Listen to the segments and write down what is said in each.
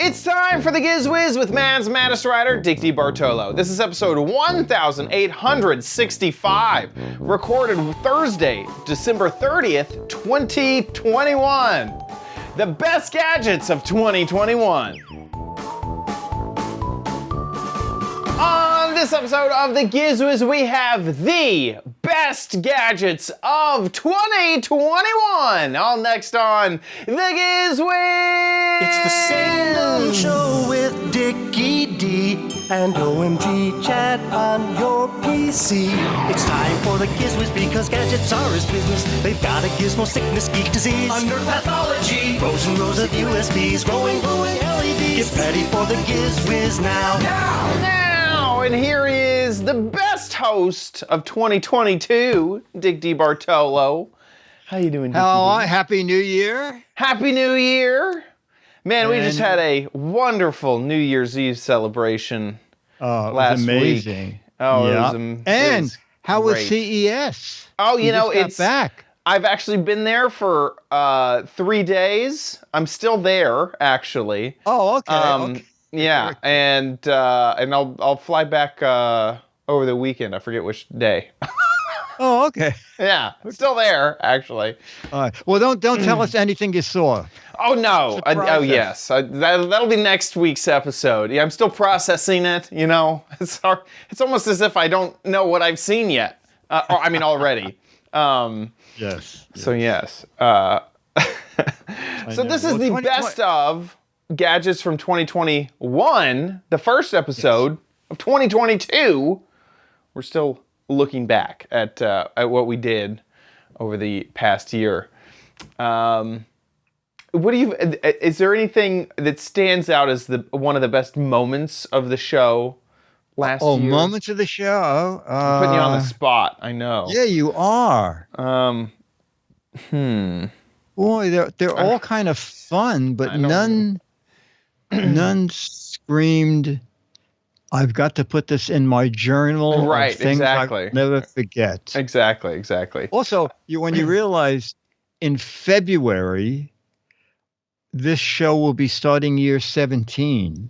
It's time for the Giz Wiz with man's maddest writer, Dick DeBartolo. This is episode 1865, recorded Thursday, December 30th, 2021. The best gadgets of 2021. On this episode of the Giz Wiz, we have the best gadgets of 2021. All next on the Giz Wiz. It's the Salem Show with Dickie D and OMG chat on your PC. It's time for the Giz Wiz because gadgets are his business. They've got a gizmo sickness, geek disease, under pathology, rows and rows of USBs, glowing LEDs. Get ready for the Giz Wiz now. And here he is, the best host of 2022, Dick DeBartolo. How you doing, Dick? Happy New Year. Happy New Year. Man, we just had a wonderful New Year's Eve celebration last amazing. week. Oh, yeah. And how was CES? Oh, it's back. I've actually been there for 3 days. I'm still there, actually. Oh, okay. Yeah, and I'll fly back over the weekend. I forget which day. Oh, okay. Yeah, I'm still there, actually. All right. Well, don't tell us anything you saw. Oh no! Oh yes, that'll be next week's episode. Yeah, I'm still processing it. It's hard. It's almost as if I don't know what I've seen yet. Already. Yes. So yes. So this is the best of gadgets from 2021, the first episode of 2022. We're still looking back at what we did over the past year. Is there anything that stands out as one of the best moments of the show last year? Oh, moments of the show? I'm putting you on the spot, I know. Yeah, you are. Boy, they're all kind of fun, but none screamed, I've got to put this in my journal. Right, things exactly. I'll never forget. Exactly. Also, when you realize in February, this show will be starting year 17.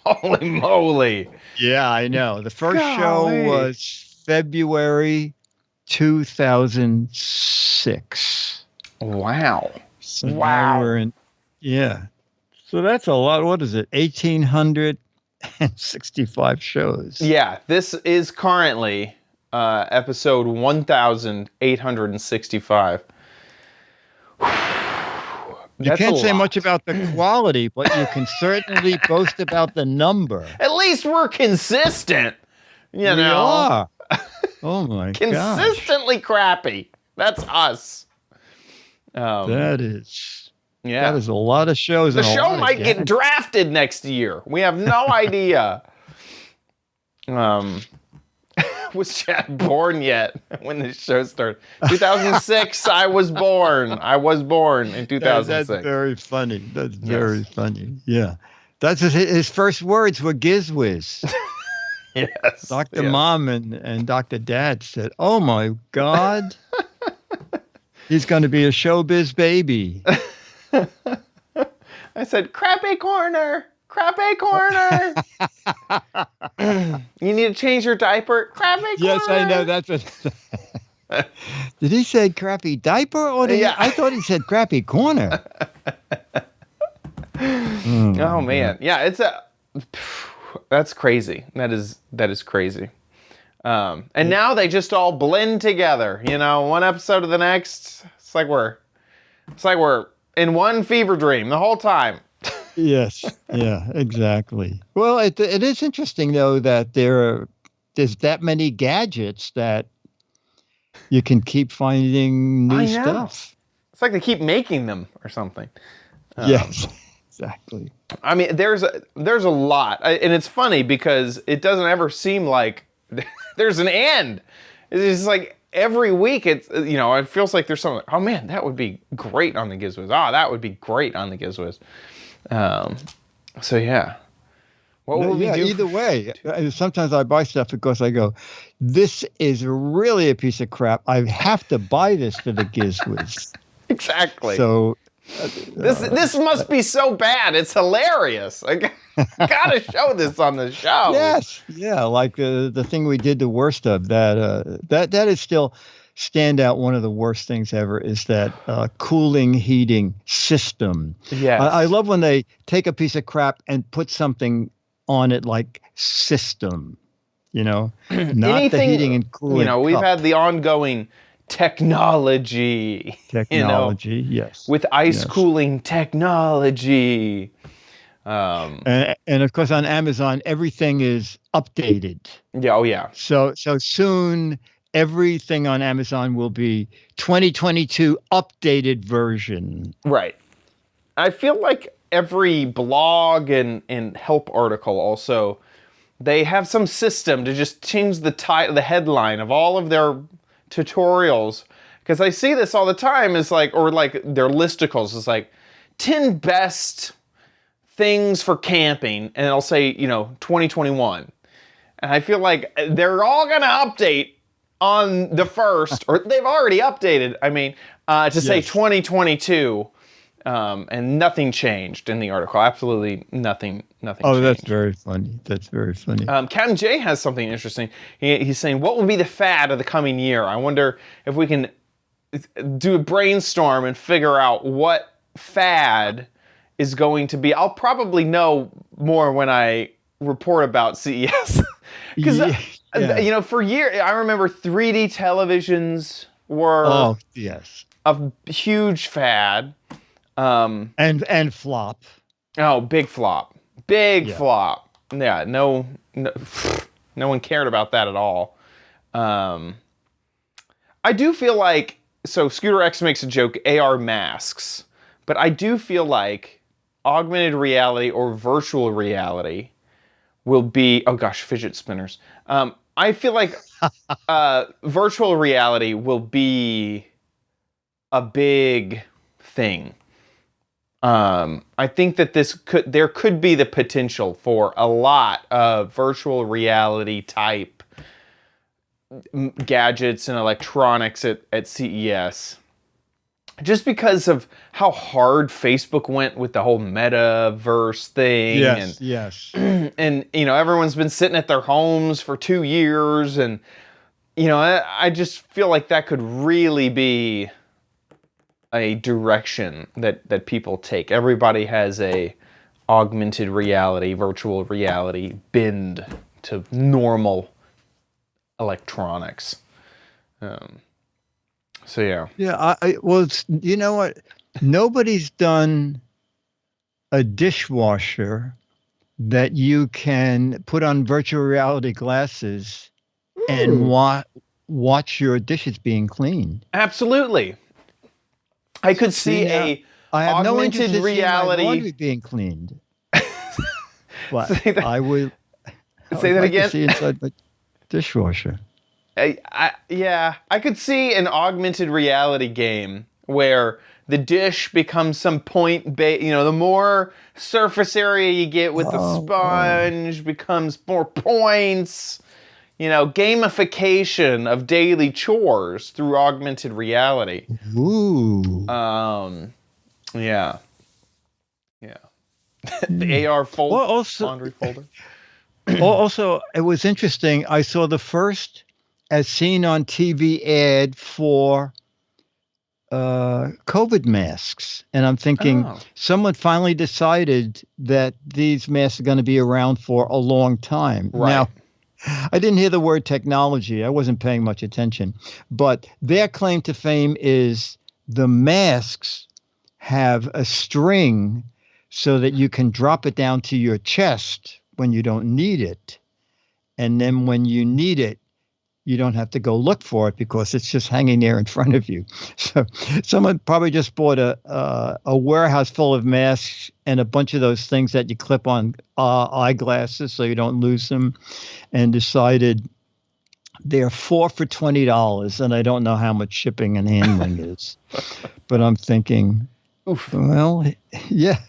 Holy moly. Yeah, I know. The first show was February 2006. Wow. So now we're in, So that's a lot. What is it? 1,865 shows. Yeah, this is currently episode 1,865. You can't say much about the quality, but you can certainly boast about the number. At least we're consistent. We are. Oh my god. Consistently crappy. That's us. That is a lot of shows. The show might get drafted next year. We have no idea. Was Chad born yet when the show started? 2006, I was born. I was born in 2006. That's very funny. That's very funny. Yeah. That's his first words were Giz Wiz. Yes. Dr. Mom and Dr. Dad said, oh my God. He's going to be a showbiz baby. I said, crappy corner. You need to change your diaper. Crappy corner. Yes, I know. That's what. Did he say crappy diaper? Or I thought he said crappy corner. Oh, man. Yeah, that's crazy. That is crazy. And now they just all blend together. One episode to the next. It's like we're in one fever dream the whole time. Yes. Yeah. Exactly. Well, it is interesting though that there's that many gadgets that you can keep finding new stuff. It's like they keep making them or something. Yes. Exactly. I mean, there's a lot, and it's funny because it doesn't ever seem like there's an end. It's just like every week it feels like there's something. Oh man, that would be great on the Giz Wiz. That would be great on the Giz Wiz. So yeah. What will we do? Either way, sometimes I buy stuff because I go, this is really a piece of crap. I have to buy this for the Giz Wiz. Exactly. So This must be so bad. It's hilarious. I gotta show this on the show. Yes, yeah, like the thing we did the worst of that is still standout. One of the worst things ever is that cooling heating system. Yes. I love when they take a piece of crap and put something on it like system. Not the heating and cooling. We've had the ongoing technology. Yes. With ice cooling technology. And of course on Amazon everything is updated. Yeah, oh yeah. So soon everything on Amazon will be 2022 updated version. Right. I feel like every blog and help article also, they have some system to just change the headline of all of their tutorials. Because I see this all the time, is like, or like their listicles is like 10 best things for camping, and it'll say 2021, and I feel like they're all gonna update on the first, or they've already updated. I mean, to say 2022, and nothing changed in the article. Absolutely nothing. Nothing. Oh, changed. That's very funny. Captain J has something interesting. He's saying, "What will be the fad of the coming year?" I wonder if we can do a brainstorm and figure out what fad is going to be. I'll probably know more when I report about CES. Because, for years, I remember 3D televisions were a huge fad. And flop. Oh, big flop. Big flop. Yeah, no one cared about that at all. I do feel like, so Scooter X makes a joke, AR masks, but I do feel like augmented reality or virtual reality will be, fidget spinners. I feel like virtual reality will be a big thing. I think that there could be the potential for a lot of virtual reality type gadgets and electronics at CES. Just because of how hard Facebook went with the whole metaverse thing. Yes. And, everyone's been sitting at their homes for 2 years. And, I just feel like that could really be a direction that people take. Everybody has a augmented reality, virtual reality bend to normal electronics. So yeah. Yeah, you know what? Nobody's done a dishwasher that you can put on virtual reality glasses and watch your dishes being cleaned. Absolutely. I could see I have no interest in reality my laundry being cleaned. But I would say that like again. To see inside my dishwasher. I could see an augmented reality game where the dish becomes some the more surface area you get with the sponge becomes more points, gamification of daily chores through augmented reality. Ooh. Yeah. The AR laundry folder. Also, it was interesting. I saw the first as seen on TV ad for COVID masks. And I'm thinking someone finally decided that these masks are going to be around for a long time. Right. Now, I didn't hear the word technology. I wasn't paying much attention. But their claim to fame is the masks have a string so that you can drop it down to your chest when you don't need it. And then when you need it, you don't have to go look for it because it's just hanging there in front of you. So someone probably just bought a warehouse full of masks and a bunch of those things that you clip on eyeglasses so you don't lose them, and decided they're 4 for $20, and I don't know how much shipping and handling is. But I'm thinking, oof. Well, yeah,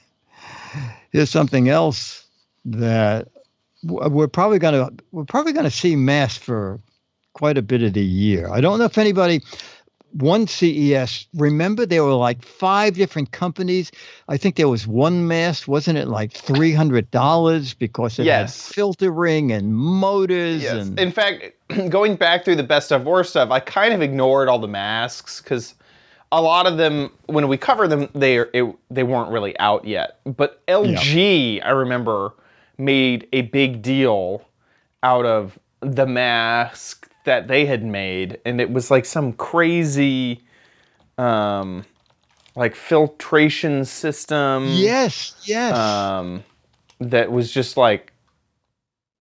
here's something else that we're probably gonna see masks for quite a bit of the year. I don't know if anybody, one CES, remember there were like 5 different companies. I think there was one mask, wasn't it like $300 because it had Yes. filtering and motors Yes. and In fact, going back through the best of worst stuff, I kind of ignored all the masks because a lot of them, when we covered them, they weren't really out yet. But LG, I remember, made a big deal out of the mask that they had made, and it was like some crazy like filtration system. yes. That was just like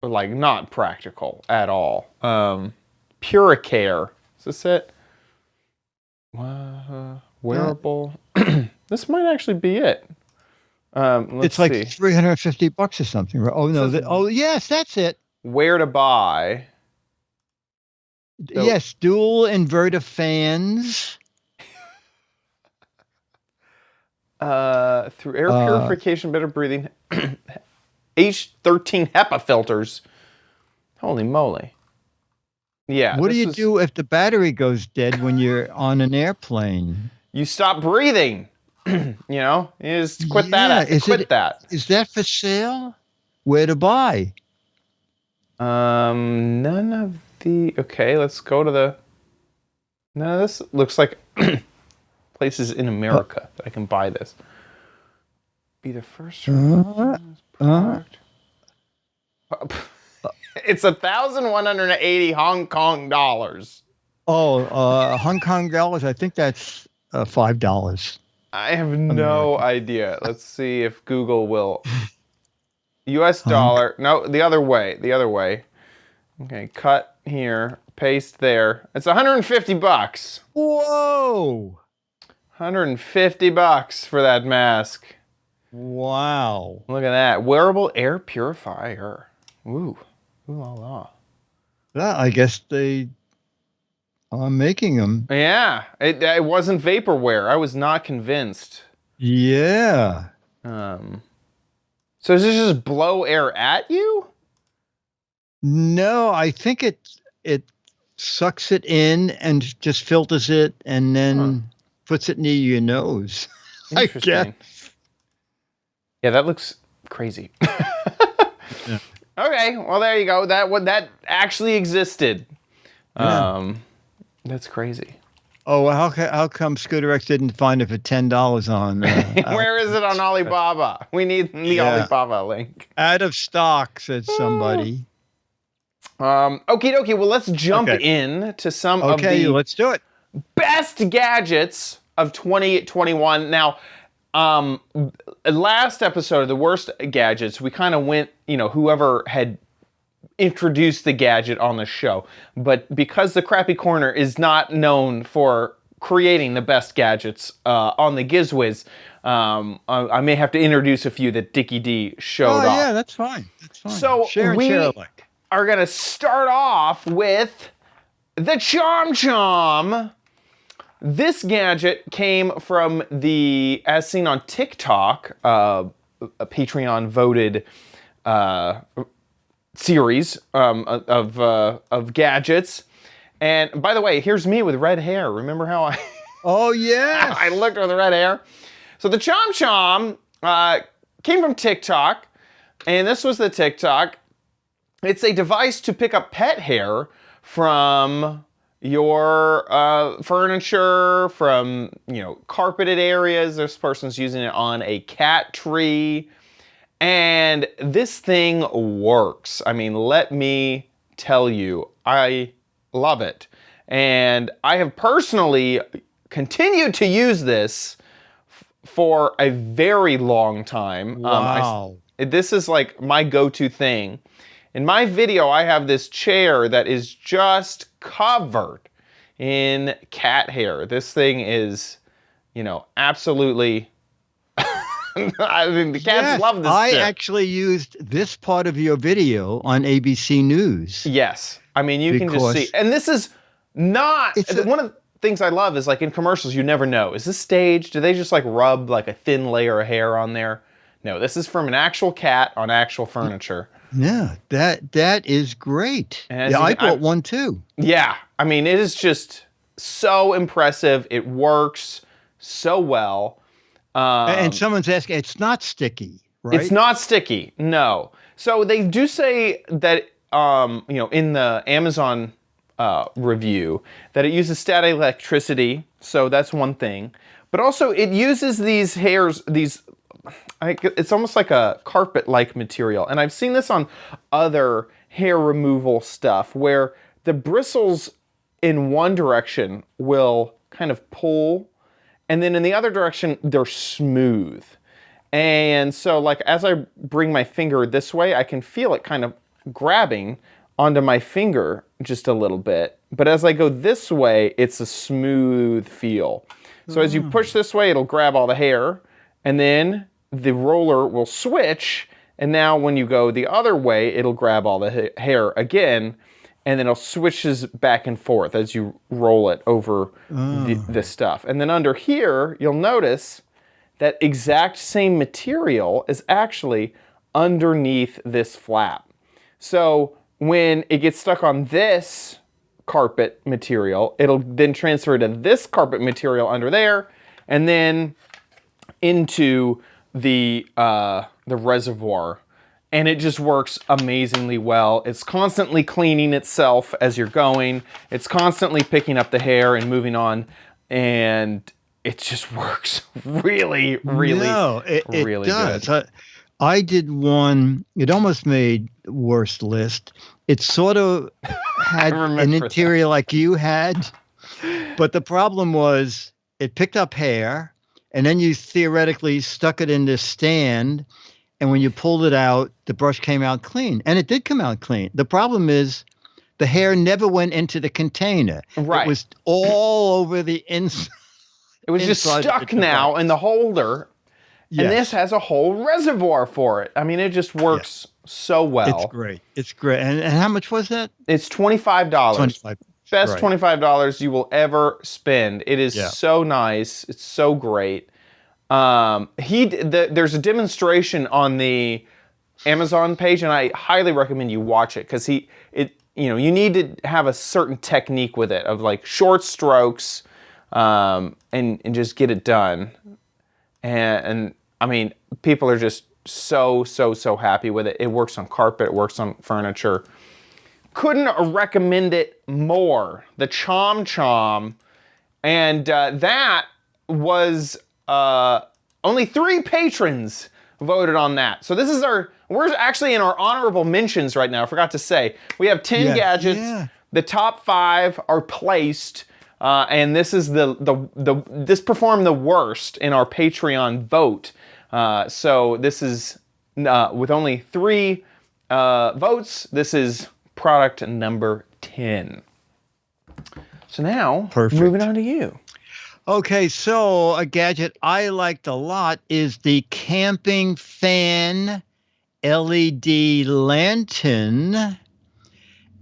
not practical at all. Puricare. Is this it? Wearable. This might actually be it. It's like $350 or something. Right? Oh no! Yes, that's it. Where to buy? So, yes, dual inverter fans. Through air purification, better breathing. H13 HEPA filters. Holy moly. Yeah. What do you do if the battery goes dead when you're on an airplane? You stop breathing. You just quit that. Quit that. Is that for sale? Where to buy? None of the. Okay, let's go to the. No, this looks like places in America that I can buy this. Be the first product. It's 1,180 Hong Kong dollars. Oh, Hong Kong dollars. I think that's $5. I have no idea. Let's see if Google will. U.S. dollar. No, the other way. The other way. Okay, cut here, paste there. It's $150. Whoa! $150 for that mask. Wow. Look at that. Wearable air purifier. Ooh. Ooh la la. Yeah, I guess they are making them. Yeah. It wasn't vaporware. I was not convinced. Yeah. So does this just blow air at you? No, I think it sucks it in and just filters it and then puts it near your nose. Interesting. Yeah, that looks crazy. Yeah. Okay, well there you go. That actually existed. Yeah. That's crazy. Oh, well, how come Scooter X didn't find it for $10 on? Where is it on Alibaba? We need the Alibaba link. Out of stock, said somebody. Okie dokie. Well, let's jump in to some of the let's do it. best gadgets of 2021. Now, last episode of the worst gadgets, we kind of went, whoever had introduced the gadget on the show. But because the Crappy Corner is not known for creating the best gadgets on the Giz Wiz, I may have to introduce a few that Dickie D showed off. Yeah, that's fine. That's fine. So share alike. Are going to start off with the Chom Chom. This gadget came from the, as seen on TikTok, a Patreon voted series of gadgets. And by the way, here's me with red hair. Remember how I Oh yeah. I looked with red hair? So the Chom Chom came from TikTok, and this was the TikTok. It's a device to pick up pet hair from your furniture, from carpeted areas. This person's using it on a cat tree. And this thing works. I mean, let me tell you, I love it. And I have personally continued to use this for a very long time. Wow. This is like my go-to thing. In my video, I have this chair that is just covered in cat hair. This thing is, absolutely... I mean, the cats love this I chair. actually used this part of your video on ABC News. Yes. I mean, you can just see. And this is not... one of the things I love is, like, in commercials, you never know. Is this staged? Do they just, like, rub, like, a thin layer of hair on there? No, this is from an actual cat on actual furniture. Yeah, that is great. And I bought one too. Yeah, I mean, it is just so impressive. It works so well. And someone's asking, it's not sticky, right? It's not sticky, no. So they do say that, in the Amazon review, that it uses static electricity, so that's one thing. But also it uses these hairs, it's almost like a carpet-like material. And I've seen this on other hair removal stuff where the bristles in one direction will kind of pull, and then in the other direction, they're smooth. And so like as I bring my finger this way, I can feel it kind of grabbing onto my finger just a little bit. But as I go this way, it's a smooth feel. So as you push this way, it'll grab all the hair, and then the roller will switch, and now when you go the other way, it'll grab all the hair again, and then it switches back and forth as you roll it over the stuff. And then under here, you'll notice that exact same material is actually underneath this flap. So when it gets stuck on this carpet material, it'll then transfer to this carpet material under there, and then into the reservoir. And it just works amazingly well. It's constantly cleaning itself as you're going. It's constantly picking up the hair and moving on, and it just works really, really, really does. good. I did one, it almost made worst list. It sort of had an interior like you had, but the problem was it picked up hair, and then you theoretically stuck it in this stand, and when you pulled it out, the brush came out clean. And it did come out clean. The problem is the hair never went into the container. Right. It was all over the inside. It was just stuck now in the holder. Yes. And this has a whole reservoir for it. I mean, it just works so well. It's great. It's great. And how much was that? It's $25. $25. Best $25 you will ever spend. It is so nice. It's so great. There's a demonstration on the Amazon page, and I highly recommend you watch it because you need to have a certain technique with it of like short strokes, and just get it done. And I mean, people are just so happy with it. It works on carpet, it works on furniture. Couldn't recommend it more. The Chom Chom, and that was only 3 patrons voted on that. So this is we're actually in our honorable mentions right now. I forgot to say we have 10 gadgets. Yeah. The top 5 are placed, and this is this performed the worst in our Patreon vote. So this is with only 3 votes. This is product number 10. So now, moving on to you. Okay, so a gadget I liked a lot is the camping fan LED lantern.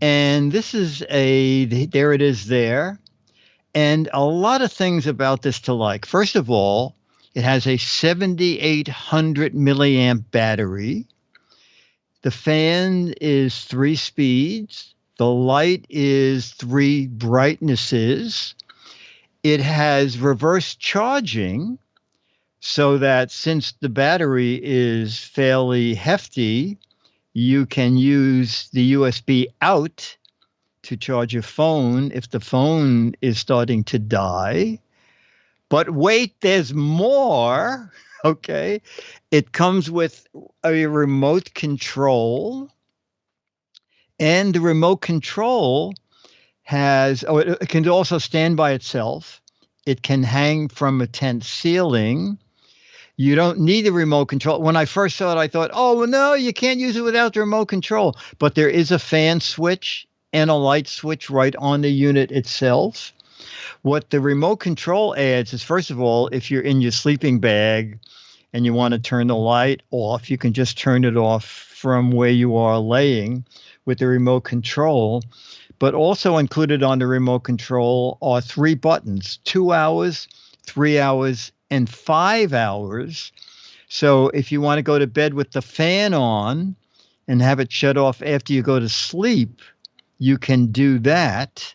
And this is there it is there. And a lot of things about this to like. First of all, it has a 7,800 milliamp battery. The fan is 3 speeds. The light is 3 brightnesses. It has reverse charging, so that since the battery is fairly hefty, you can use the USB out to charge your phone if the phone is starting to die. But wait, there's more. Okay. It comes with a remote control, and the remote control it can also stand by itself. It can hang from a tent ceiling. You don't need a remote control. When I first saw it, I thought, oh, well, no, you can't use it without the remote control. But there is a fan switch and a light switch right on the unit itself. What the remote control adds is, first of all, if you're in your sleeping bag and you want to turn the light off, you can just turn it off from where you are laying with the remote control. But also included on the remote control are 3 buttons, 2 hours, 3 hours, and 5 hours. So if you want to go to bed with the fan on and have it shut off after you go to sleep, you can do that.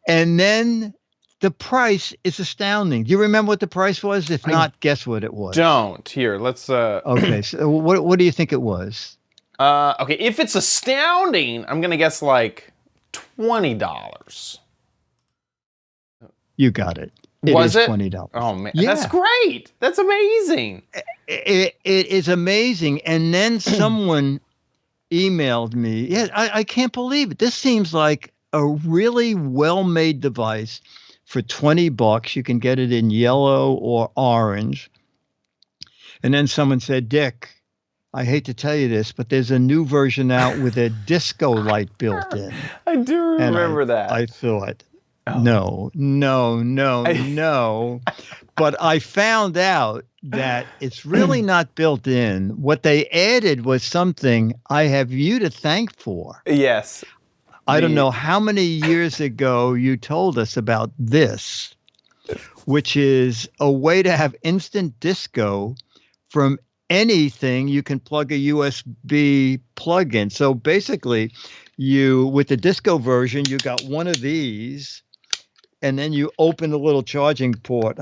And then the price is astounding. Do you remember what the price was? If not, guess what it was. Don't. Here, let's Okay, so what do you think it was? okay, if it's astounding, I'm gonna guess like $20. You got it. Was it $20? Oh man, Yeah. that's great. That's amazing. It is amazing. And then someone emailed me. Yeah, I can't believe it. This seems like a really well-made device for $20. You can get it in yellow or orange. And then someone said, Dick, I hate to tell you this, but there's a new version out with a disco light built in. I do remember that. I thought, no. But I found out that it's really not built in. What they added was something I have you to thank for. Yes. I don't know how many years ago you told us about this, which is a way to have instant disco from anything. You can plug a USB plug in. So basically, with the disco version, you got one of these, and then you open the little charging port.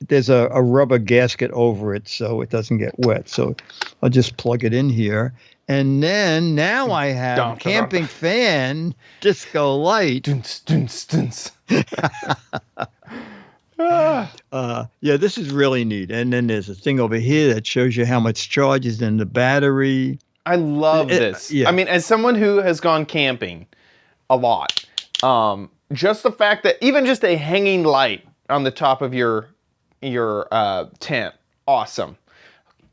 There's a rubber gasket over it so it doesn't get wet. So I'll just plug it in here. And then now I have camping fan, disco light. Dunce. Yeah, this is really neat. And then there's a thing over here that shows you how much charge is in the battery. I love this. Yeah. I mean, as someone who has gone camping a lot, just the fact that even just a hanging light on the top of your tent, awesome.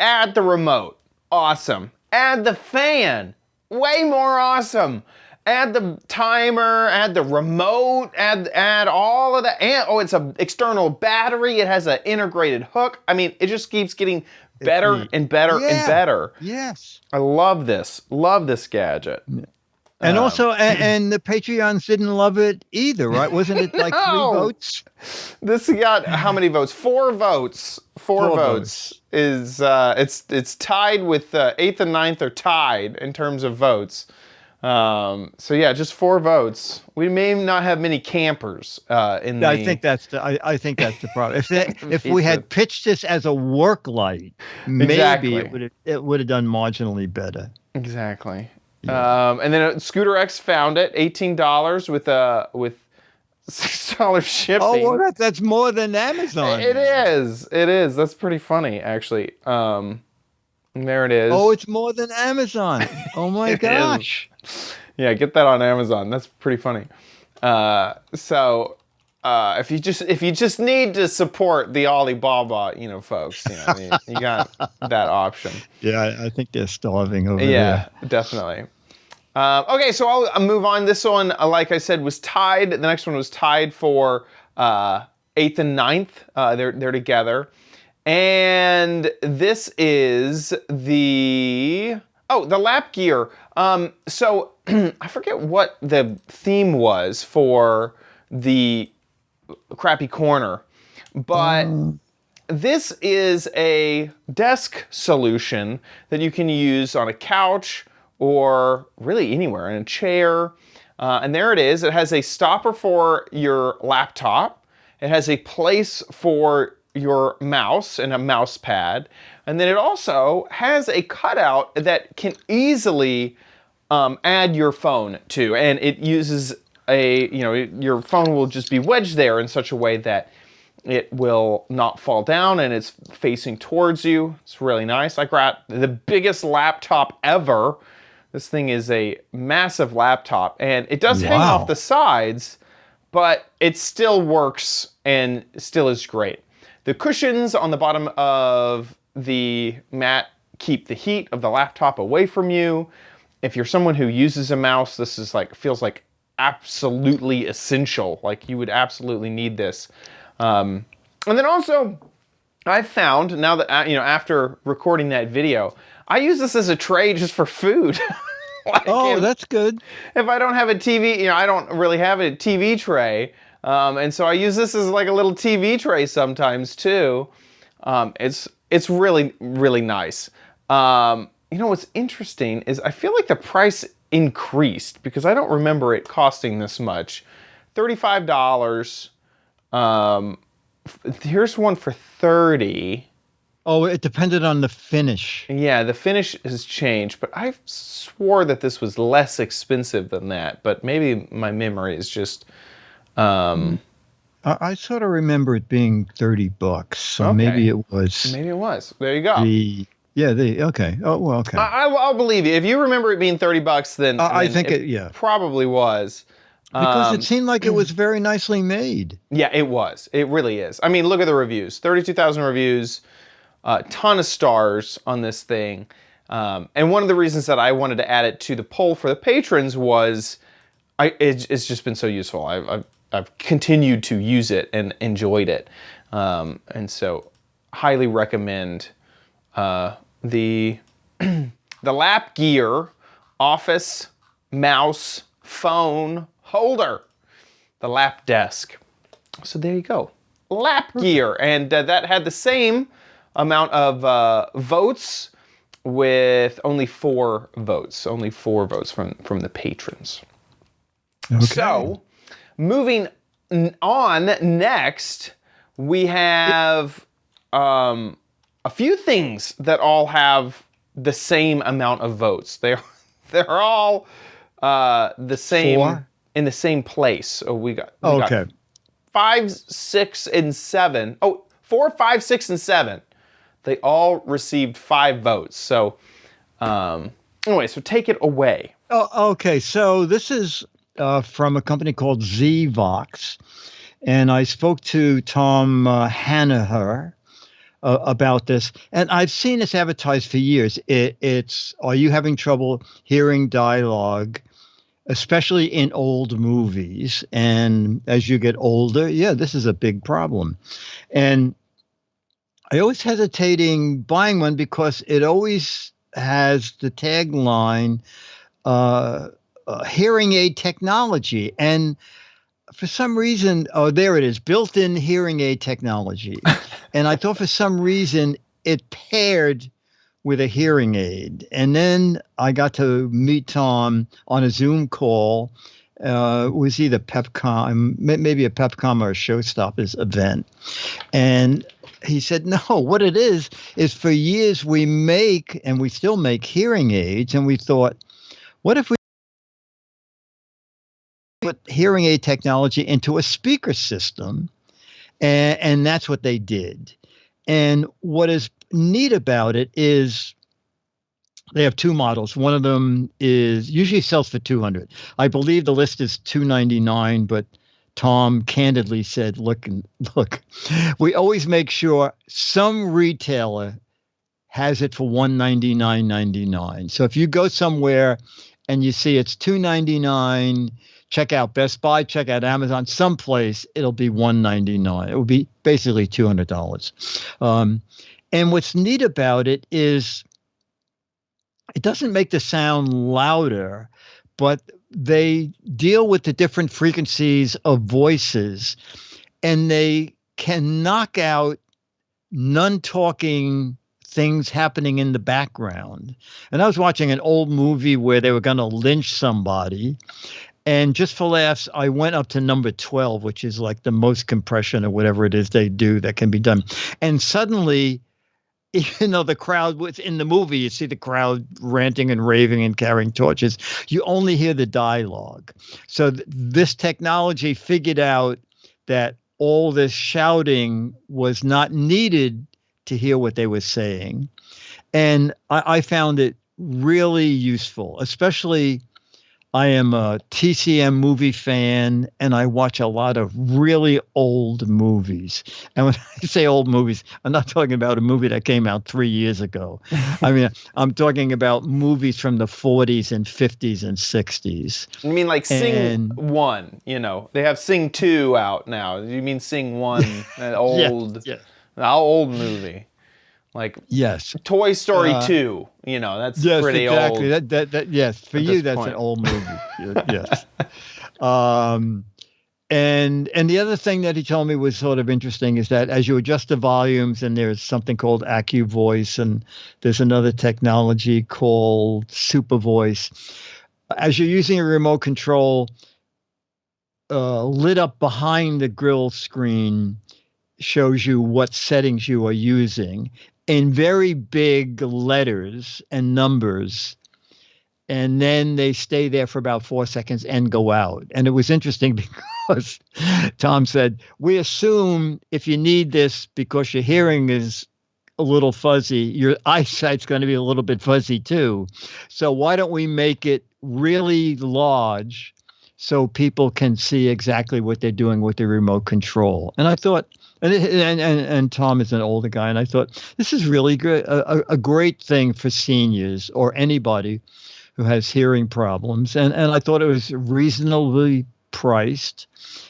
Add the remote, awesome. Add the fan, way more awesome. Add the timer, add the remote, add all of that. And it's an external battery. It has an integrated hook. I mean, it just keeps getting better and better and better. Yes. I love this. Love this gadget. And also, and the Patreons didn't love it either, right? Wasn't it like 3 votes? This got how many votes? 4 votes. 4 votes. Is it's tied with 8th and 9th are tied in terms of votes. So yeah, just 4 votes. We may not have many campers in the. I think that's the problem. If we had pitched this as a work light, maybe it would have done marginally better. Exactly. Yeah. And then Scooter X found it, $18 with $6 shipping. Oh, well, that's more than Amazon. It is. That's pretty funny, actually. There it is. Oh, it's more than Amazon. Oh my gosh. Yeah, get that on Amazon. That's pretty funny. So if you just need to support the Alibaba, folks, you got that option. Yeah, I think they're starving over there. Yeah, definitely. Okay, so I'll move on. This one, like I said, was tied. The next one was tied for 8th and 9th. They're together. And this is the lap gear. So I forget what the theme was for the crappy corner, but this is a desk solution that you can use on a couch or really anywhere, in a chair. And there it is. It has a stopper for your laptop. It has a place for your mouse and a mouse pad. And then it also has a cutout that can easily add your phone to. And it uses your phone will just be wedged there in such a way that it will not fall down and it's facing towards you. It's really nice. I got the biggest laptop ever. This thing is a massive laptop, and it does hang off the sides, but it still works and still is great. The cushions on the bottom of the mat keep the heat of the laptop away from you. If you're someone who uses a mouse, this is feels like absolutely essential. Like you would absolutely need this. And then also, I found now that after recording that video, I use this as a tray just for food. That's good. If I don't have a TV, I don't really have a TV tray. And so I use this as like a little TV tray sometimes too. It's really, really nice. What's interesting is I feel like the price increased because I don't remember it costing this much $35. Here's one for 30. Oh, it depended on the finish. Yeah, the finish has changed, but I swore that this was less expensive than that. But maybe my memory is just. I sort of remember it being $30, so Okay. maybe it was. Maybe it was. There you go. Okay. Oh, well, okay. I'll believe you. If you remember it being $30, then I think it probably was. Because it seemed like it was very nicely made. Yeah, it was. It really is. I mean, look at the reviews. 32,000 reviews, a ton of stars on this thing. And one of the reasons that I wanted to add it to the poll for the patrons was it's just been so useful. I've continued to use it and enjoyed it. And so highly recommend the lap gear office mouse phone holder, the lap desk. So there you go, lap gear. And that had the same amount of votes with only 4 votes from the patrons. Okay. So moving on, next we have a few things that all have the same amount of votes. They're all the same 4? in the same place. So we got 5, 6, and 7. 4, 5, 6, and 7. They all received 5 votes. So anyway, so take it away. Oh, okay. So this is from a company called Zvox, and I spoke to Tom Hanaher about this, and I've seen this advertised for years. It's, are you having trouble hearing dialogue, especially in old movies? And as you get older, this is a big problem. And I always hesitating buying one because it always has the tagline, hearing aid technology. And for some reason, there it is, built-in hearing aid technology. And I thought for some reason it paired with a hearing aid. And then I got to meet Tom on a Zoom call. It was either PepCom, maybe a PepCom or a Showstoppers event. And he said, no, what it is for years we make, and we still make, hearing aids. And we thought, what if we put hearing aid technology into a speaker system? And that's what they did. And what is neat about it is they have 2 models. One of them is usually sells for $200. I believe the list is $299, but Tom candidly said, look, we always make sure some retailer has it for $199.99. So if you go somewhere and you see it's $299, check out Best Buy, check out Amazon, someplace it'll be $199. It will be basically $200. And what's neat about it is it doesn't make the sound louder, but they deal with the different frequencies of voices, and they can knock out non-talking things happening in the background. And I was watching an old movie where they were going to lynch somebody. And just for laughs, I went up to number 12, which is like the most compression or whatever it is they do that can be done. And suddenly, even though the crowd was in the movie, you see the crowd ranting and raving and carrying torches, you only hear the dialogue. So this technology figured out that all this shouting was not needed to hear what they were saying. And I found it really useful, especially I am a TCM movie fan, and I watch a lot of really old movies. And when I say old movies, I'm not talking about a movie that came out 3 years ago. I mean, I'm talking about movies from the 40s and 50s and 60s. You mean like Sing 1, They have Sing 2 out now. You mean Sing 1, an old, an old movie. Like Toy Story 2, that's pretty exactly. old. That yes, for you that's point. An old movie. Yes. And the other thing that he told me was sort of interesting is that as you adjust the volumes, and there's something called AccuVoice, and there's another technology called Supervoice. As you're using a remote control, lit up behind the grill screen shows you what settings you are using in very big letters and numbers. And then they stay there for about 4 seconds and go out. And it was interesting because Tom said, we assume if you need this because your hearing is a little fuzzy, your eyesight's going to be a little bit fuzzy too. So why don't we make it really large so people can see exactly what they're doing with the remote control? And I thought, and Tom is an older guy, and I thought, this is really good, a great thing for seniors or anybody who has hearing problems. And I thought it was reasonably priced,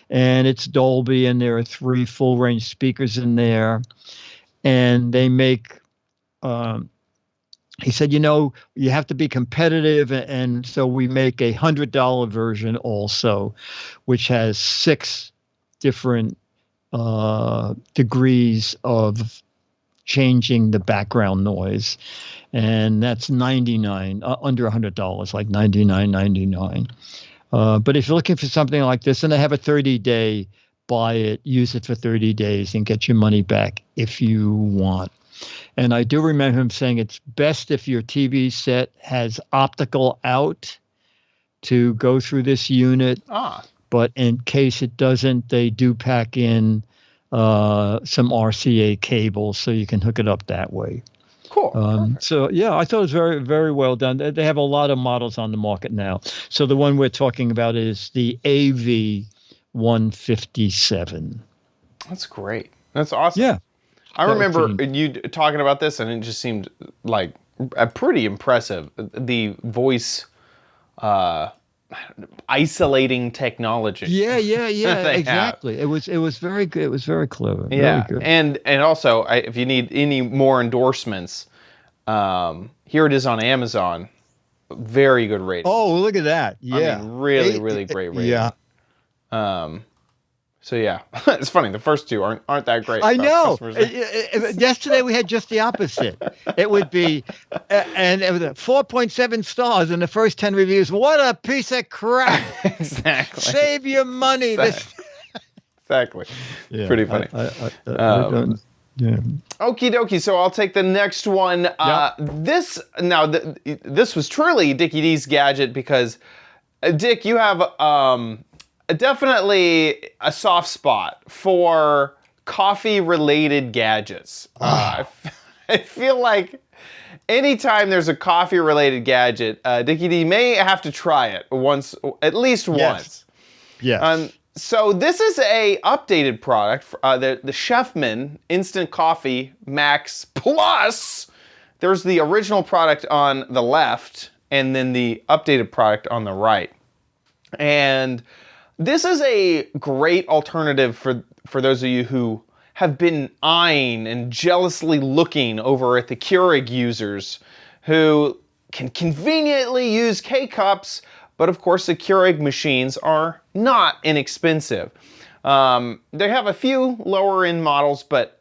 and it's Dolby, and there are 3 full range speakers in there. And they make, he said, you have to be competitive. And so we make a $100 version also, which has 6 different degrees of changing the background noise. And that's $99, under $100, like $99.99. But if you're looking for something like this, and they have a 30-day buy it, use it for 30 days, and get your money back if you want. And I do remember him saying it's best if your TV set has optical out to go through this unit. But in case it doesn't, they do pack in some RCA cables so you can hook it up that way. Cool. So, yeah, I thought it was very, very well done. They have a lot of models on the market now. So the one we're talking about is the AV 157. That's great. That's awesome. Yeah. I remember you talking about this, and it just seemed like pretty impressive. The voice isolating technology. Yeah, exactly. It was very good. It was very clever. Yeah, very good. And also, if you need any more endorsements, here it is on Amazon. Very good rating. Oh, look at that. Yeah. I mean, really, really great rating. Yeah. So yeah, it's funny. The first 2 aren't that great. I know. Yesterday we had just the opposite. It would be, and it was 4.7 stars in the first 10 reviews. What a piece of crap! Exactly. Save your money. Exactly. Yeah, Pretty funny. Yeah. Okie dokie. So I'll take the next one. This was truly Dickie D's gadget because, Dick, you have definitely a soft spot for coffee-related gadgets. I feel like anytime there's a coffee-related gadget, Dickie D may have to try it at least once. Yes. So this is a updated product, the Chefman Instant Coffee Max Plus. There's the original product on the left, and then the updated product on the right. And this is a great alternative for those of you who have been eyeing and jealously looking over at the Keurig users who can conveniently use K-Cups, but of course the Keurig machines are not inexpensive. They have a few lower end models, but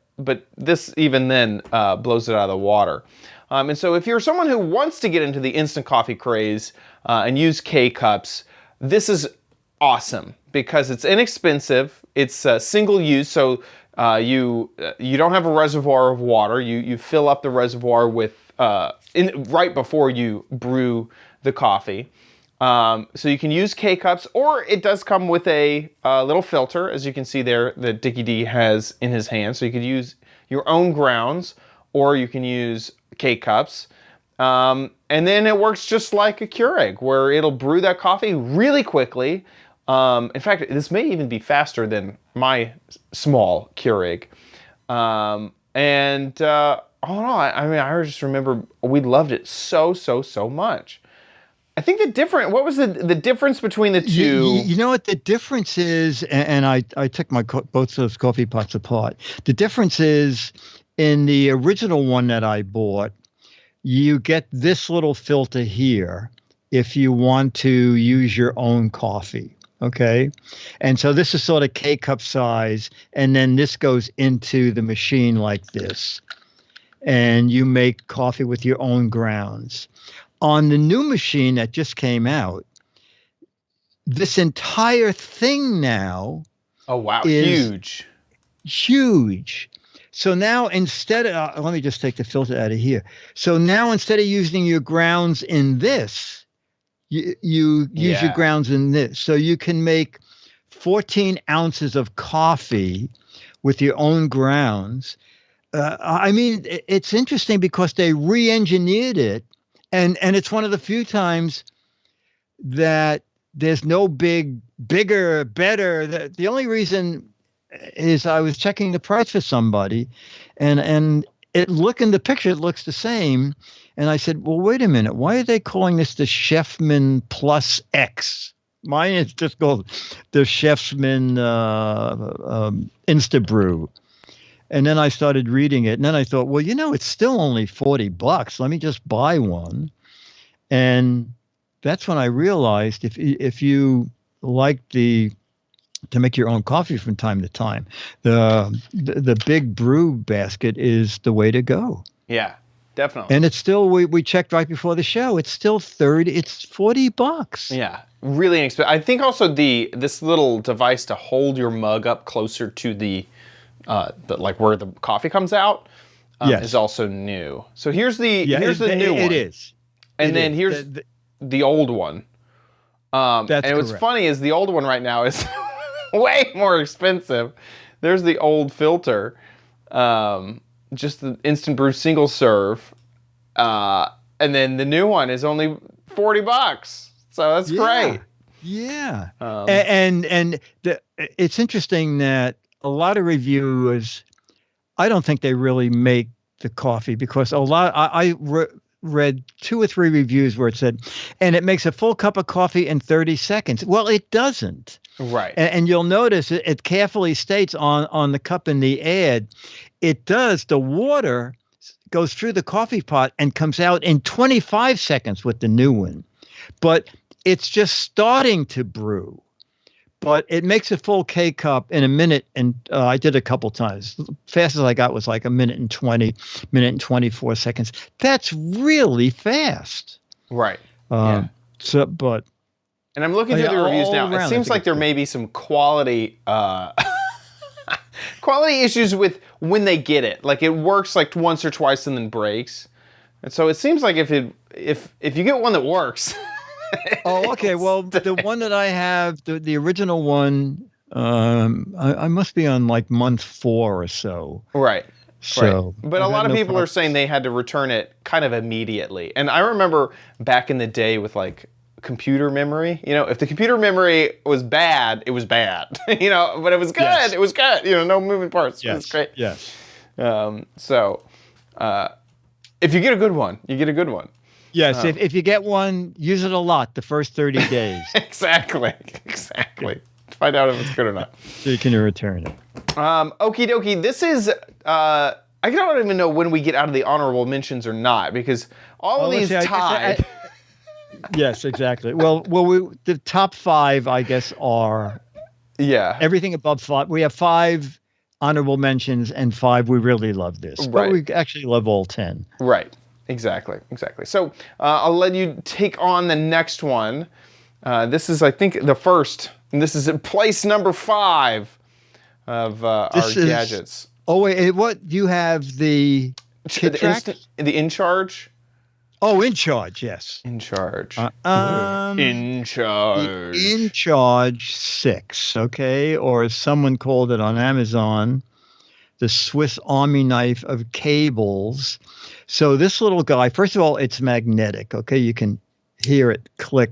this even then blows it out of the water. And so if you're someone who wants to get into the instant coffee craze and use K-Cups, this is awesome because it's inexpensive. It's single use, so you don't have a reservoir of water. You fill up the reservoir with right before you brew the coffee. So you can use K-Cups, or it does come with a little filter, as you can see there, that Dickie D has in his hand. So you could use your own grounds, or you can use K-Cups. And then it works just like a Keurig, where it'll brew that coffee really quickly. In fact, this may even be faster than my small Keurig. All in all, I just remember we loved it so much. I think what was the difference between the two? You know what the difference is, and I took both those coffee pots apart. The difference is in the original one that I bought, you get this little filter here if you want to use your own coffee. Okay. And so this is sort of K-cup size. And then this goes into the machine like this. And you make coffee with your own grounds. On the new machine that just came out, this entire thing now Oh, wow. is Huge. huge. So now instead of, let me just take the filter out of here. So now instead of using your grounds in this, you use your Yeah. grounds in this. So you can make 14 ounces of coffee with your own grounds. I mean, it's interesting because they re-engineered it, and it's one of the few times that there's no bigger, better. The only reason is I was checking the price for somebody, and in the picture, it looks the same. And I said, well, wait a minute. Why are they calling this the Chefman Plus X? Mine is just called the Chefman Instabrew. And then I started reading it, and then I thought, well, it's still only $40. Let me just buy one. And that's when I realized if you like to make your own coffee from time to time, the big brew basket is the way to go. Yeah, definitely. And it's still, we checked right before the show, it's still it's $40. Yeah, really inexpensive. I think also this little device to hold your mug up closer to the like where the coffee comes out Yes. is also new. So here's the new one. It is. And then here's the old one. That's and what's correct. funny is the old one right now is way more expensive. There's the old filter, just the instant brew single serve, and then the new one is only $40. So that's great. Yeah. It's interesting that a lot of reviewers, I don't think they really make the coffee, because I read 2 or 3 reviews where it said, and it makes a full cup of coffee in 30 seconds. Well, it doesn't. Right. And you'll notice it carefully states on the cup in the ad, it does. The water goes through the coffee pot and comes out in 25 seconds with the new one. But it's just starting to brew. But it makes a full K-cup in a minute, and I did a couple times. Fastest I got was like a minute and 24 seconds. That's really fast. Right. Yeah. And I'm looking through the reviews now. It seems like there may be some quality quality issues with when they get it. Like it works like once or twice and then breaks. And so it seems like if you get one that works. Oh, okay. Well, the one that I have, the original one, I must be on like month 4 or so. Right. So, right. But a lot of people are saying they had to return it kind of immediately. And I remember back in the day with like computer memory, if the computer memory was bad, it was bad, but it was good. Yes. It was good. No moving parts. Yes. It was great. Yes. So if you get a good one, you get a good one. Yes, if you get one, use it a lot the first 30 days. Exactly. Find out if it's good or not. So you can return it. Okie dokie. This is, I don't even know when we get out of the honorable mentions or not, because all of these tied. Yes, exactly. Well, the top 5, I guess, are everything above 5. We have 5 honorable mentions and 5 we really love this. Right. But we actually love all 10. Right. Exactly. So I'll let you take on the next one. This is, I think, the first, and this is place number 5 of our gadgets. Oh, wait, what? You have the kit track? The In Charge? Oh, In Charge, yes. In Charge. In Charge. In Charge 6, okay? Or as someone called it on Amazon, the Swiss Army knife of cables. So this little guy, first of all, it's magnetic, okay? You can hear it click.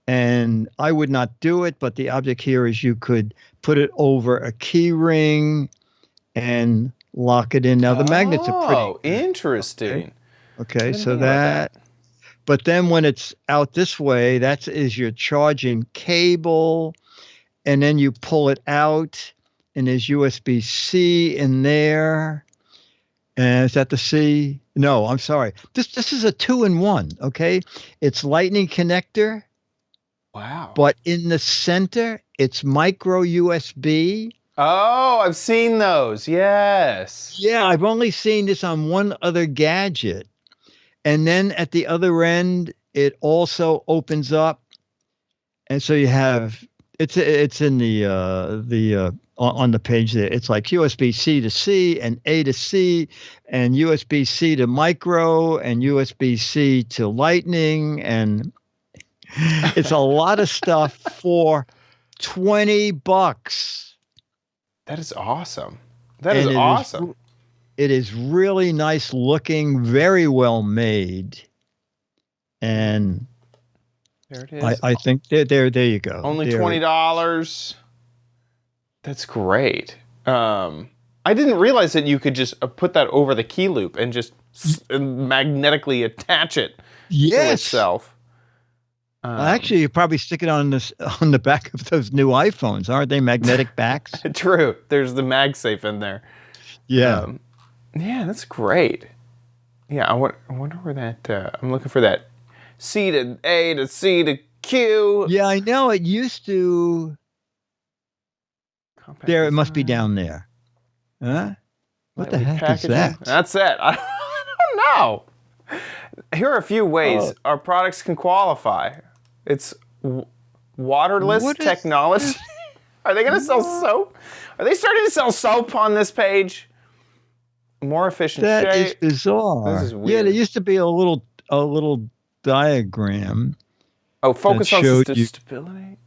And I would not do it, but the object here is you could put it over a key ring and lock it in. Now, the magnets are pretty. Oh, interesting. Okay, so that. But then when it's out this way, that is your charging cable. And then you pull it out, and there's USB-C in there. And is that the C? No, I'm sorry. This is a 2-in-1, okay? It's lightning connector. Wow. But in the center, it's micro USB. Oh, I've seen those. Yes. Yeah, I've only seen this on one other gadget. And then at the other end, it also opens up And so you have it's in on the page there. It's like USB-C to C and A to C and USB-C to micro and USB-C to lightning, and it's a lot of stuff for $20. That is awesome. That And is awesome. It is really nice looking, very well made. And There it is. I think there you go. Only There- $20. That's great. I didn't realize that you could just put that over the key loop and just magnetically attach it to Yes. itself. Actually, you probably stick it on the back of those new iPhones, aren't they? Magnetic backs. True. There's the MagSafe in there. Yeah. Yeah, that's great. Yeah, I wonder where that. I'm looking for that C to A to C to Q. Yeah, I know. It used to. Compact There, it must be design, down there. Huh? What the lightweight heck is packaging. that? That's it. I don't know. Here are a few ways our products can qualify. It's waterless What is technology. Are they going to sell soap? Are they starting to sell soap on this page? More efficient That is shape. bizarre. This is Yeah, weird. there used to be a little diagram. Oh, focus on showed you- stability?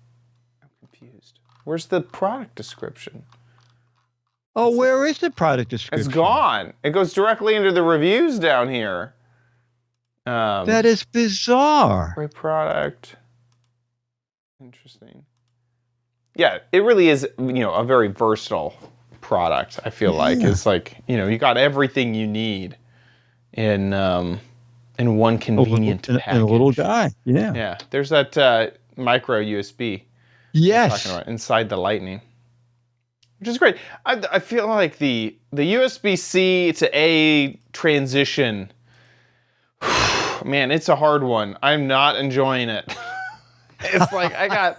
I'm confused. Where's the product description? Oh, where is the product description? It's gone. It goes directly into the reviews down here. That is bizarre. Great product. Interesting. Yeah, it really is, a very versatile product, I feel like. Yeah. It's like, you got everything you need in one convenient And package. a little guy. Yeah. Yeah, there's that micro USB Yes. talking about inside the Lightning, which is great. I feel like the USB-C to A transition, man, it's a hard one. I'm not enjoying it. It's like I got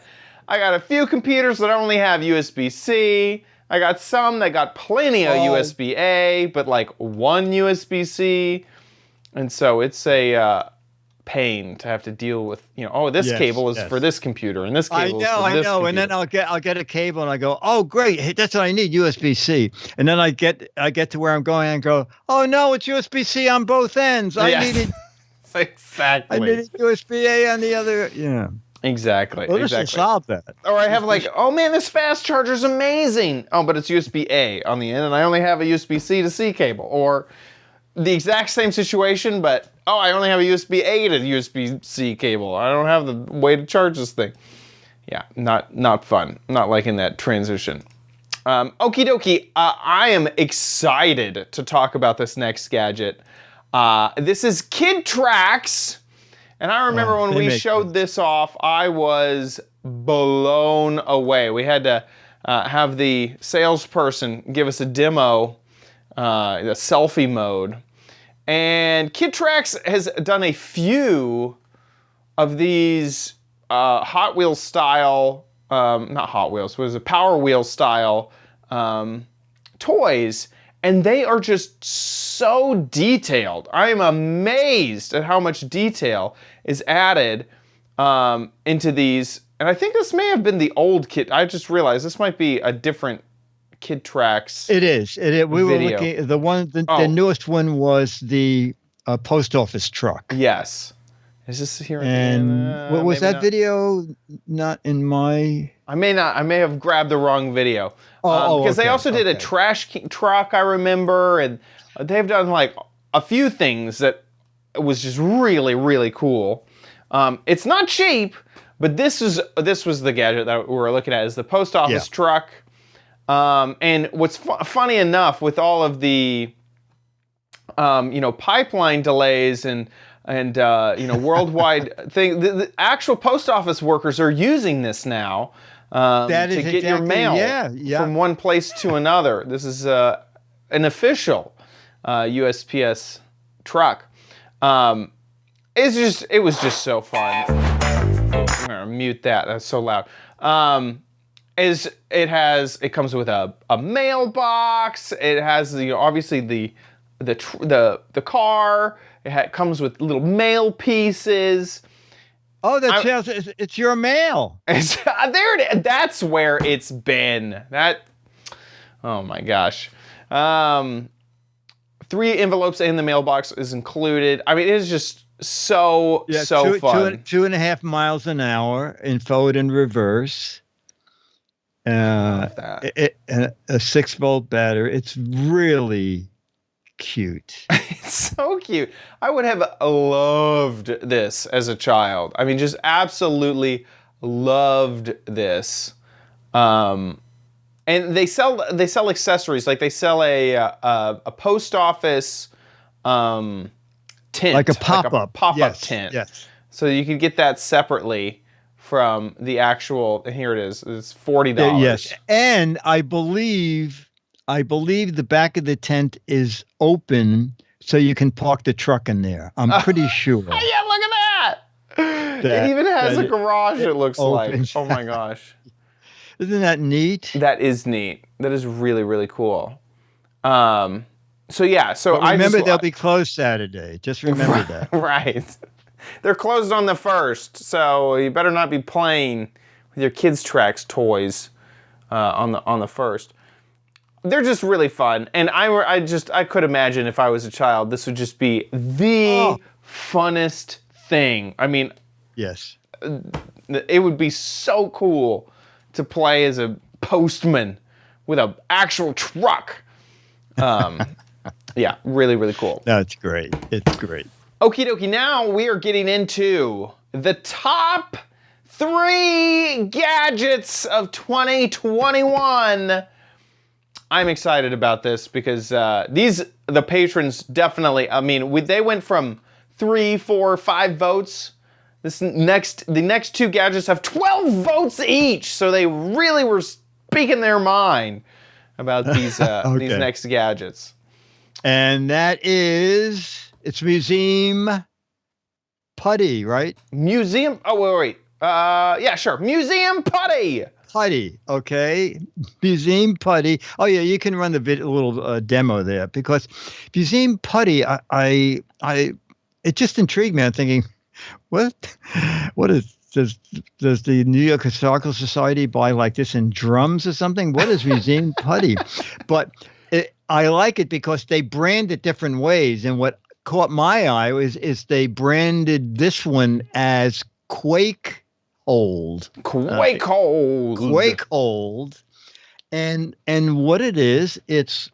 a few computers that only have USB-C. I got some that got plenty of USB-A, but like one USB-C. And so it's a pain to have to deal with, this Yes, cable is yes. for this computer, and this I cable know, is for I this know. computer. And then I'll get a cable and I go, oh great, hey, that's what I need, USB-C. And then I get to where I'm going and go, oh no, it's USB-C on both ends. I Yes. needed Exactly. USB-A on the other. Yeah. Exactly. Well, this will exactly. solve that. Or I have like, oh man, this fast charger's amazing. Oh, but it's USB-A on the end, and I only have a USB-C to C cable. Or the exact same situation, but I only have a USB-A to USB-C cable. I don't have the way to charge this thing. Yeah, not fun. Not liking that transition. Okie dokie, I am excited to talk about this next gadget. This is Kid Tracks. And I remember when they we make showed this off, I was blown away. We had to have the salesperson give us a demo, the selfie mode. And Kid Tracks has done a few of these Hot Wheels style, not Hot Wheels, was a Power Wheel style toys. And they are just so detailed. I am amazed at how much detail is added into these. And I think this may have been the old Kid. I just realized this might be a different Kid Tracks. It is. We were Video. looking. The newest one was the post office truck. Yes. Is this here? And what was maybe that not. video? Not in my. I may have grabbed the wrong video. Because they okay, also did a okay. trash truck, I remember, and they've done like a few things that was just really, really cool. It's not cheap, but this was the gadget that we were looking at, is the post office truck. And what's funny enough, with all of the pipeline delays and worldwide thing, the actual post office workers are using this now to get your mail from one place to another. This is an official USPS truck. It was just so fun. I'm gonna mute that. That's so loud. It comes with a mailbox. It has obviously the car. It comes with little mail pieces. Oh, it's your mail. There it is. That's where it's been. Oh my gosh. 3 envelopes in the mailbox is included. I mean, it is just so fun. 2.5 miles an hour in forward and reverse. A 6-volt battery. It's really cute. It's so cute. I would have loved this as a child. I mean, just absolutely loved this. And they sell accessories. Like they sell a post office tent, like a pop-up tent. Yes. So you can get that separately from the actual. Here it is. It's $40. Yes, and I believe the back of the tent is open, so you can park the truck in there. I'm pretty sure. Yeah, look at that. It even has a garage. It looks opens. like. Oh my gosh. Isn't that neat? That is neat. That is really, really cool. So yeah. So but remember, they'll be closed Saturday. Just remember that. Right. They're closed on the 1st, so you better not be playing with your kids' tracks toys on the 1st. They're just really fun, and I could imagine if I was a child, this would just be the funnest thing. I mean, yes, it would be so cool to play as a postman with an actual truck. Yeah, really, really cool. That's great. It's great. Okie dokie, now we are getting into the top 3 gadgets of 2021. I'm excited about this because the patrons definitely, I mean, they went from 3, 4, 5 votes. The next 2 gadgets have 12 votes each, so they really were speaking their mind about these these next gadgets. And it's Museum Putty, right? Museum. Oh wait. Yeah, sure. Museum Putty. Putty, okay. Museum Putty. Oh yeah, you can run the little demo there because Museum Putty. It just intrigued me. I'm thinking, what does the New York Historical Society buy like this in drums or something? What is Museum Putty? But I like it because they brand it different ways. And what caught my eye is they branded this one as Quake Hold. Quake Hold. Quake Hold. And what it is, it's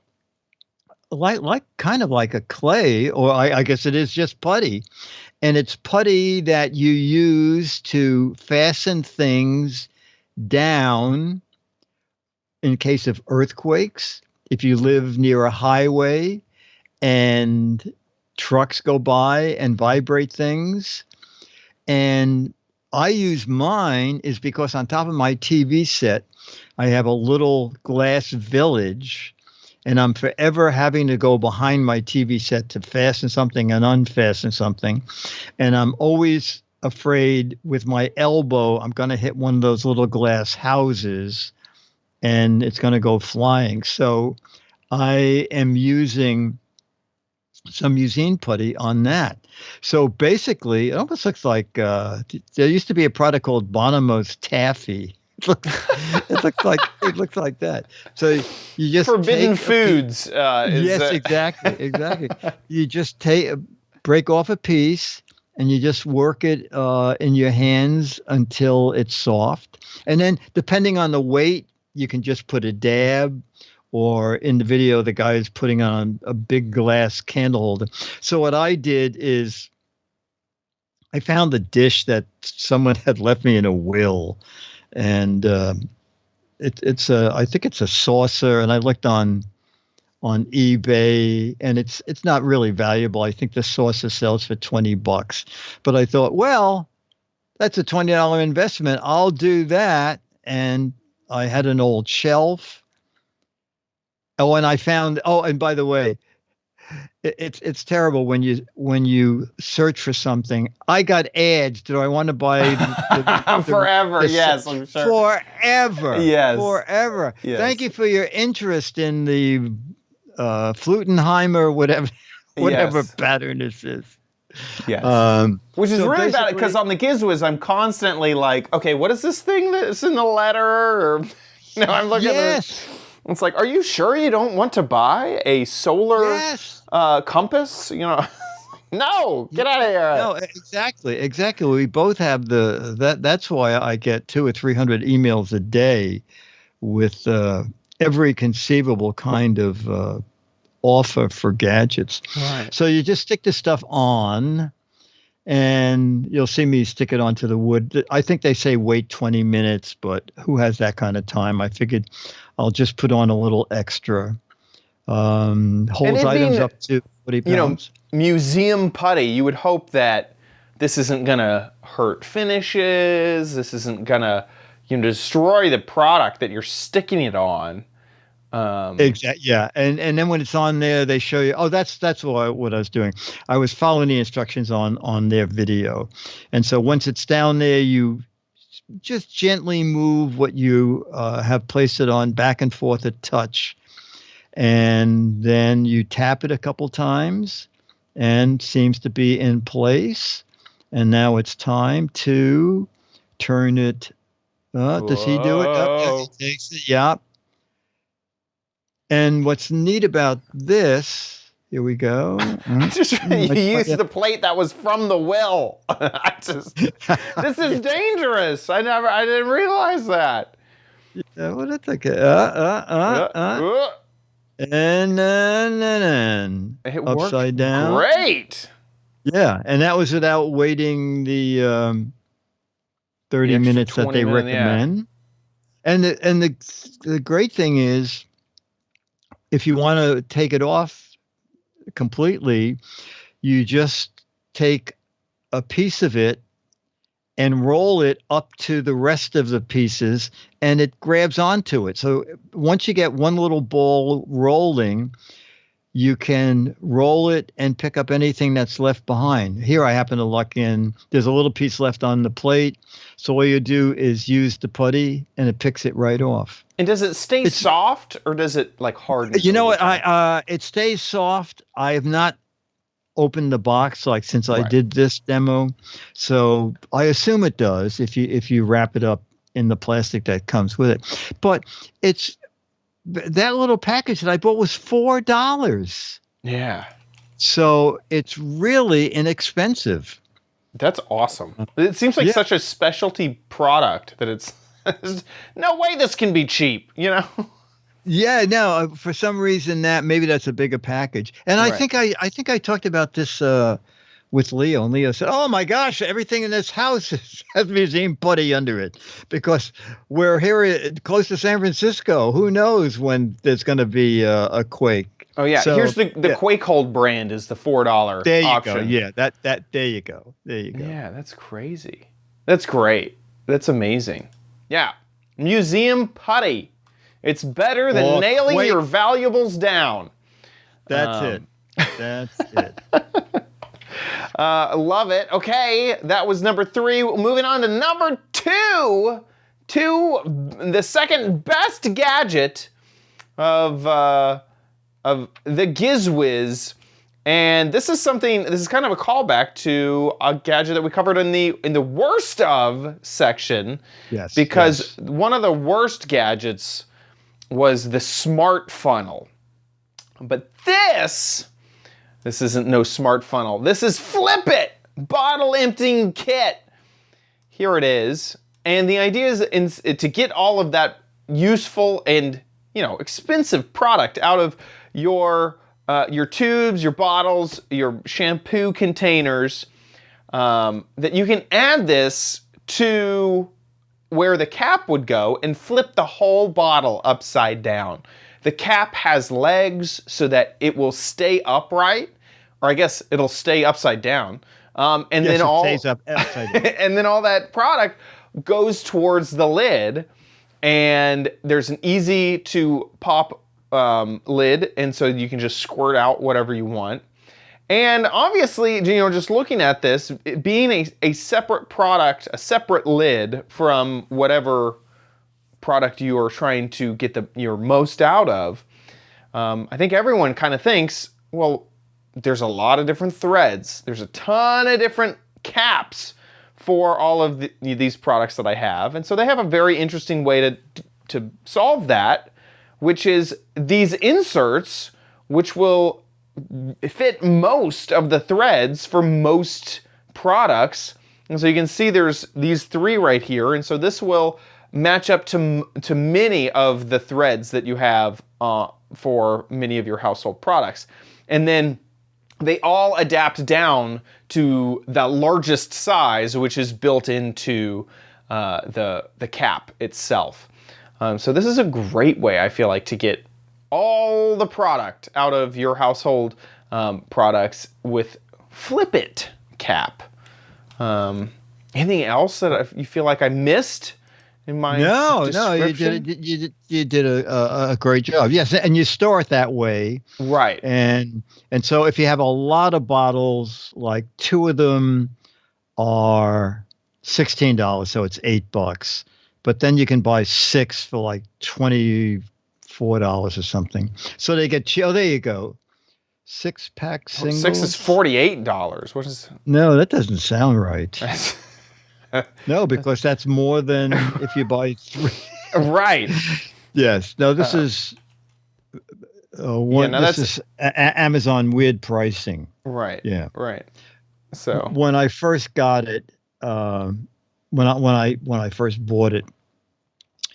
like kind of like a clay, or I guess it is just putty. And it's putty that you use to fasten things down in case of earthquakes. If you live near a highway and trucks go by and vibrate things. And I use mine is because on top of my TV set, I have a little glass village, and I'm forever having to go behind my TV set to fasten something and unfasten something. And I'm always afraid with my elbow, I'm going to hit one of those little glass houses and it's going to go flying. So I am using some museum putty on that. So basically, it almost looks like there used to be a product called Bonomo's Taffy. It looks like that. So you just Forbidden Foods. Yes, exactly. You just break off a piece and you just work it in your hands until it's soft. And then depending on the weight, you can just put a dab, or in the video, the guy is putting on a big glass candle holder. So what I did is I found the dish that someone had left me in a will. And I think it's a saucer, and I looked on eBay, and it's not really valuable. I think the saucer sells for $20, but I thought, well, that's a $20 investment. I'll do that. And I had an old shelf. Oh, and I found. Oh, and by the way, it's terrible when you search for something. I got ads. Do I want to buy forever? Yes, I'm sure. Forever. Yes. Forever. Yes. Thank you for your interest in the Flutenheimer, whatever Yes. pattern this is. Yes. Um, Which is so really bad basically- because on the Giz Wiz, I'm constantly like, okay, what is this thing that's in the letter? Or, I'm looking at Yes. it's like, are you sure you don't want to buy a solar Yes. compass? No, get out of here. No, exactly. We both have that's why I get 200 or 300 emails a day with every conceivable kind of offer for gadgets. Right. So you just stick the stuff on, and you'll see me stick it onto the wood. I think they say wait 20 minutes, but who has that kind of time? I figured I'll just put on a little extra. Holds items up to 40 pounds. Museum putty, you would hope that this isn't going to hurt finishes. This isn't going to destroy the product that you're sticking it on. Exactly. Yeah, and then when it's on there, they show you. Oh, that's what I was doing. I was following the instructions on their video, and so once it's down there, you just gently move what you have placed it on back and forth a touch, and then you tap it a couple times, and seems to be in place. And now it's time to turn it. Does he do it? Oh, yes, he takes it. Yeah. And what's neat about this, here we go. You used the plate that was from the well. This is dangerous. I didn't realize that. Yeah, what it's like. And it upside down. Great. Yeah, and that was without waiting the 30 minutes that they recommend. Yeah. And the great thing is, if you want to take it off completely, you just take a piece of it and roll it up to the rest of the pieces, and it grabs onto it. So once you get one little ball rolling, you can roll it and pick up anything that's left behind. Here I happen to luck in, there's a little piece left on the plate. So all you do is use the putty and it picks it right off. And does it stay soft or does it like harden? You know what? It stays soft. I have not opened the box since I did this demo. So I assume it does if you wrap it up in the plastic that comes with it. But that little package that I bought was $4. Yeah. So it's really inexpensive. That's awesome. It seems like such a specialty product that it's no way this can be cheap, Yeah, no, for some reason maybe that's a bigger package. And I think I talked about this with Leo, and Leo said, "Oh my gosh, everything in this house has museum putty under it because we're here close to San Francisco. Who knows when there's going to be a quake?" Oh yeah, so, here's the Quakehold brand is the $4 there you option. Go. Yeah, that there you go. There you go. Yeah, that's crazy. That's great. That's amazing. Yeah, museum putty. It's better than nailing your valuables down. That's it. That's it. I love it. Okay, that was number 3. Moving on to number 2. The second best gadget of the Giz Wiz. And this is kind of a callback to a gadget that we covered in the worst of section. Yes. Because one of the worst gadgets was the smart funnel. But this isn't no smart funnel. This is Flip It bottle emptying kit. Here it is. And the idea is to get all of that useful and, expensive product out of your tubes, your bottles, your shampoo containers, that you can add this to where the cap would go and flip the whole bottle upside down. The cap has legs so that it will stay upright, or I guess it'll stay upside down. And then stays upside down. And then all that product goes towards the lid, and there's an easy to pop lid, and so you can just squirt out whatever you want. And obviously, just looking at this, it being a separate product, a separate lid from whatever product you are trying to get your most out of, I think everyone kind of thinks, well, there's a lot of different threads. There's a ton of different caps for all of these products that I have. And so they have a very interesting way to solve that, which is these inserts, which will fit most of the threads for most products. And so you can see there's these 3 right here. And so this will match up to many of the threads that you have for many of your household products. And then they all adapt down to the largest size, which is built into the cap itself. So this is a great way, I feel like, to get all the product out of your household products with Flip It cap. Anything else that you feel like I missed in my description? You did a great job. Yes, and you store it that way. Right. And so if you have a lot of bottles, like 2 of them are $16, so it's $8. But then you can buy 6 for like $24 or something. So they get oh, there you go. 6-pack singles. 6 is $48. What is? No, that doesn't sound right. No, because that's more than if you buy 3. Right. Yes. No, this is this is Amazon weird pricing. Right. Yeah. Right. So when I first got it, when I first bought it,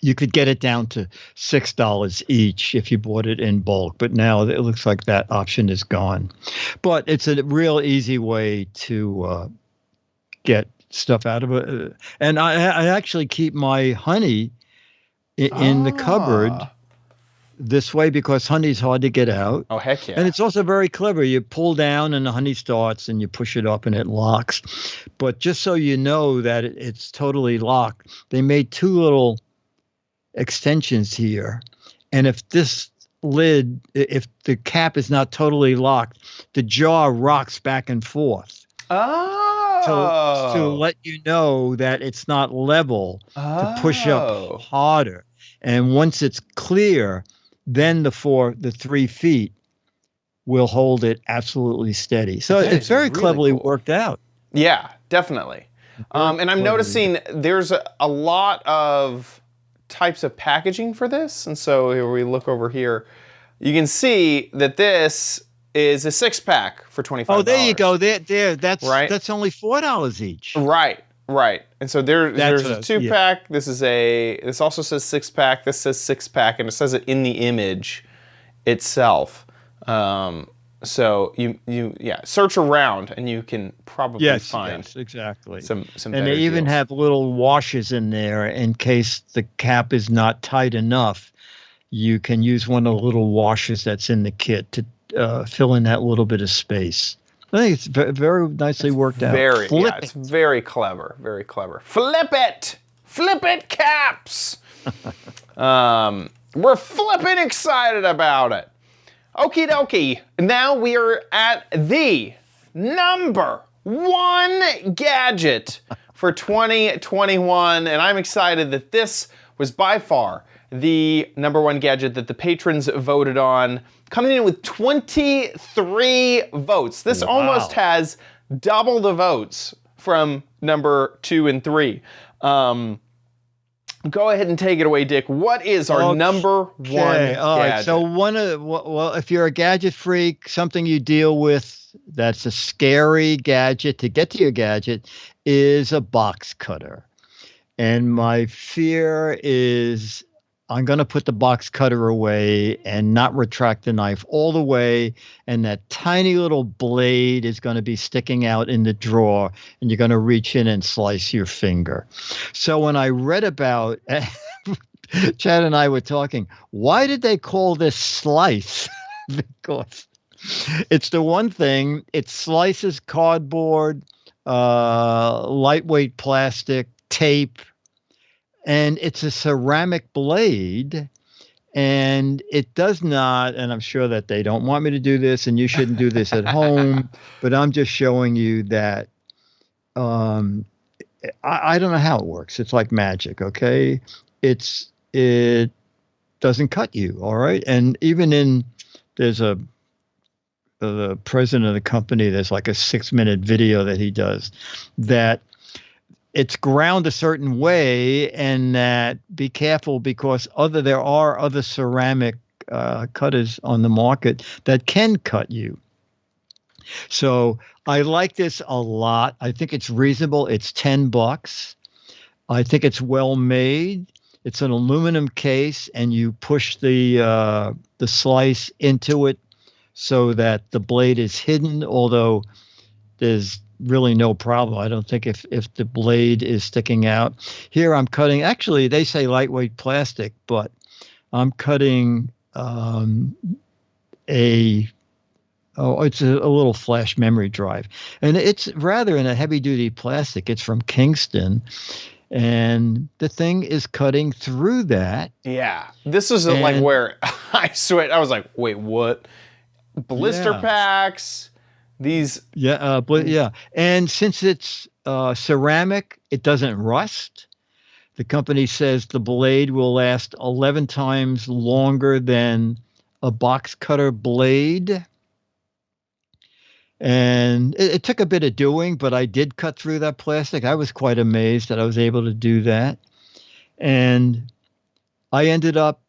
you could get it down to $6 each if you bought it in bulk. But now it looks like that option is gone. But it's a real easy way to get stuff out of it. And I actually keep my honey in the cupboard this way because honey's hard to get out. Oh, heck yeah. And it's also very clever. You pull down and the honey starts and you push it up and it locks. But just so you know that it's totally locked, they made 2 little extensions here. And if this lid, if the cap is not totally locked, the jar rocks back and forth. To let you know that it's not level, to push up harder. And once it's clear, then the 3 feet will hold it absolutely steady. So it's very really cleverly worked out. Yeah, definitely. And I'm noticing there's a lot of types of packaging for this. And so here we look over here, you can see that this is a 6-pack for $25. Oh, there you go. There. That's right. That's only $4 each. Right. And so there's a 2-pack. Yeah. This also says 6-pack. This says 6-pack, and it says it in the image itself. So you search around and you can probably find exactly some and they even deals. Have little washers in there in case the cap is not tight enough. You can use one of the little washers that's in the kit to fill in that little bit of space. I think it's very nicely worked out. It's very clever. Very clever. Flip it caps. We're flipping excited about it. Okie dokie. Now we are at the number 1 gadget for 2021. And I'm excited that this was by far the number 1 gadget that the patrons voted on, coming in with 23 votes. This almost has double the votes from number 2 and 3. Go ahead and take it away, Dick. What is our number 1 gadget? All right. So if you're a gadget freak, something you deal with that's a scary gadget to get to your gadget is a box cutter. And my fear is I'm going to put the box cutter away and not retract the knife all the way. And that tiny little blade is going to be sticking out in the drawer and you're going to reach in and slice your finger. So when I read about, Chad and I were talking, why did they call this slice? Because it's the one thing, it slices cardboard, lightweight plastic, tape, and it's a ceramic blade, and it does not, and I'm sure that they don't want me to do this, and you shouldn't do this at home, but I'm just showing you that I don't know how it works. It's like magic, okay? It doesn't cut you, all right? And even there's a the president of the company, there's like a 6-minute video that he does that it's ground a certain way, and that be careful because there are other ceramic cutters on the market that can cut you. So I like this a lot. I think it's reasonable. It's $10. I think it's well made. It's an aluminum case, and you push the slice into it so that the blade is hidden, although there's really no problem. I don't think if the blade is sticking out. Here I'm cutting, actually they say lightweight plastic, but I'm cutting it's a little flash memory drive. And it's rather in a heavy duty plastic. It's from Kingston. And the thing is cutting through that. Yeah. This is like where I sweat. I was like, wait, what? Blister packs, these. Yeah. And since it's ceramic, it doesn't rust. The company says the blade will last 11 times longer than a box cutter blade. And it took a bit of doing, but I did cut through that plastic. I was quite amazed that I was able to do that. And I ended up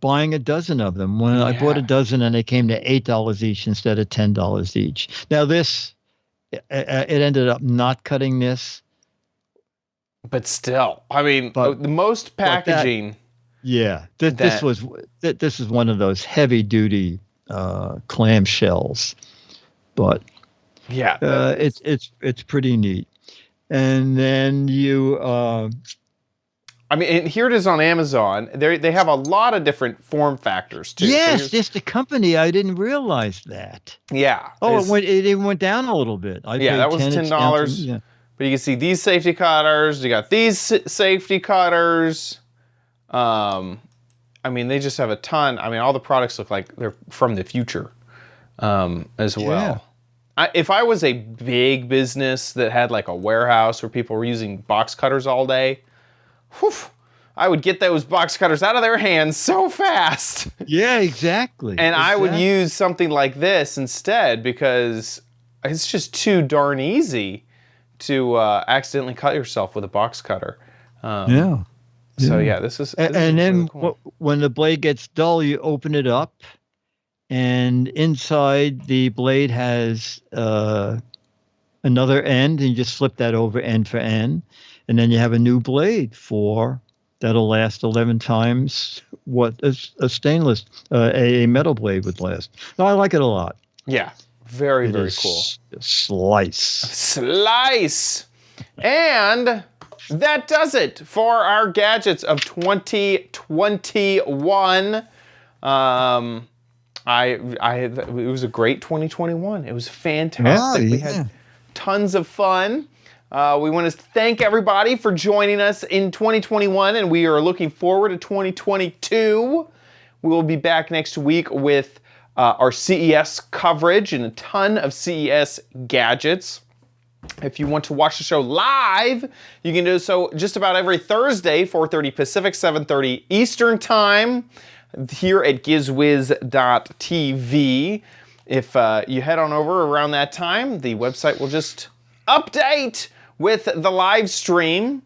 buying a dozen of them. When I bought a dozen, and they came to $8 each instead of $10 each. Now this, it ended up not cutting this. But still, I mean, the most packaging. This is one of those heavy duty clamshells, but it's pretty neat. And then you. I mean, and here it is on Amazon. They have a lot of different form factors too. Yes, just the company. I didn't realize that. Yeah. Oh, it even went down a little bit. That was $10. But you can see these safety cutters. You got these safety cutters. I mean, they just have a ton. I mean, all the products look like they're from the future as well. If I was a big business that had like a warehouse where people were using box cutters all day, I would get those box cutters out of their hands so fast. Yeah, exactly. And I would use something like this instead because it's just too darn easy to accidentally cut yourself with a box cutter. So this is then really cool. When the blade gets dull, you open it up, and inside the blade has another end, and you just flip that over end for end. And then you have a new blade that'll last 11 times what a metal blade would last. No, I like it a lot. Yeah, very cool. Slice. And that does it for our gadgets of 2021. It was a great 2021. It was fantastic. We had tons of fun. We want to thank everybody for joining us in 2021, and we are looking forward to 2022. We will be back next week with our CES coverage and a ton of CES gadgets. If you want to watch the show live, you can do so just about every Thursday, 4:30 Pacific, 7:30 Eastern Time, here at gizwiz.tv. If you head on over around that time, the website will just update with the live stream.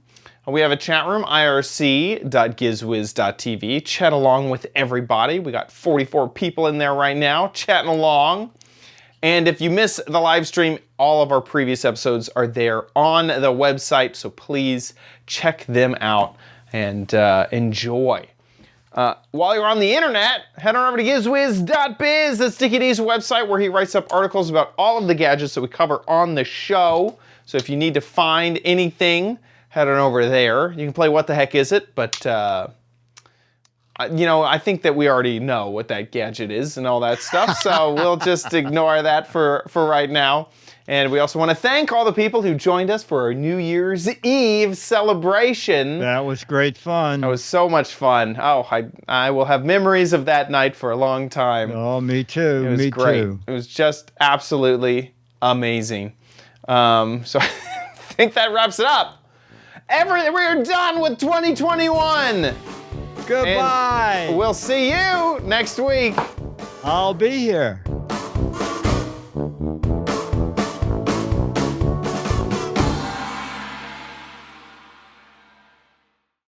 We have a chat room, irc.gizwiz.tv. Chat along with everybody. We got 44 people in there right now chatting along. And if you miss the live stream, all of our previous episodes are there on the website, so please check them out and enjoy. While you're on the internet, head on over to gizwiz.biz, that's Dickie D's website where he writes up articles about all of the gadgets that we cover on the show. So if you need to find anything, head on over there. You can play What the Heck Is It, but I think that we already know what that gadget is and all that stuff, so we'll just ignore that for right now. And we also want to thank all the people who joined us for our New Year's Eve celebration. That was great fun. That was so much fun. Oh, I will have memories of that night for a long time. Oh, me too. It was great. It was just absolutely amazing. So I think that wraps it up. We're done with 2021. Goodbye. And we'll see you next week. I'll be here.